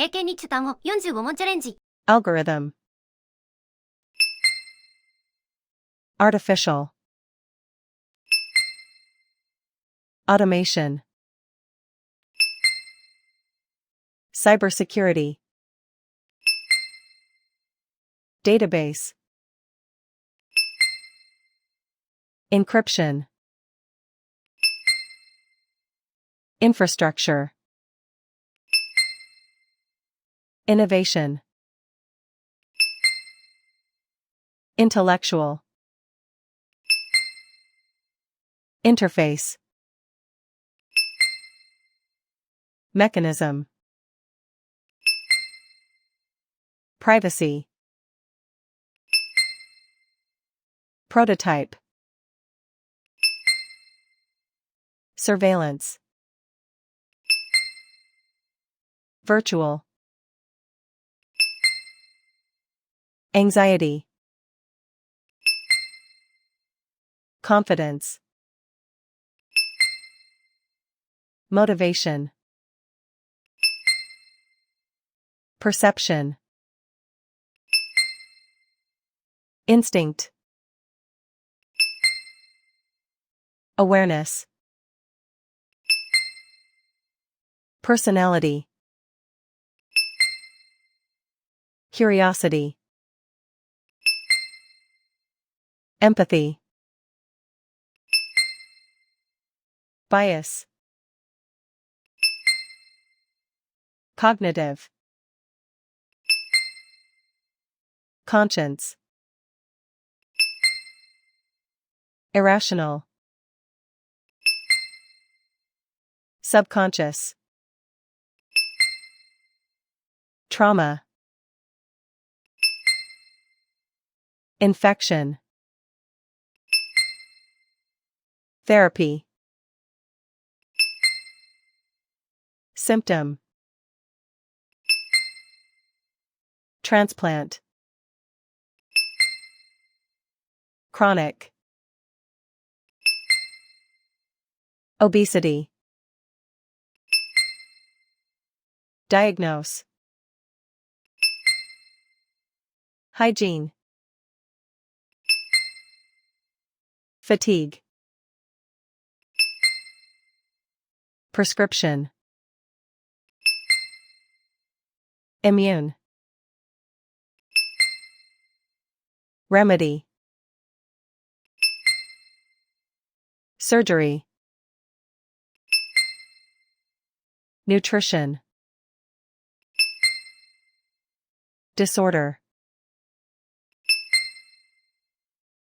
英検2級単語45問チャレンジ。 algorithm, artificial, automation, cybersecurity, database, encryption, infrastructure, innovation, intellectual, interface, mechanism, privacy, prototype, surveillance, virtual, anxiety, confidence, motivation, perception, instinct, awareness, personality, curiosity, empathy, bias, cognitive, conscience, irrational, subconscious, trauma, infection, therapy, symptom, transplant, chronic, obesity, diagnose, hygiene, fatigue, prescription, immune, remedy, surgery, nutrition, disorder,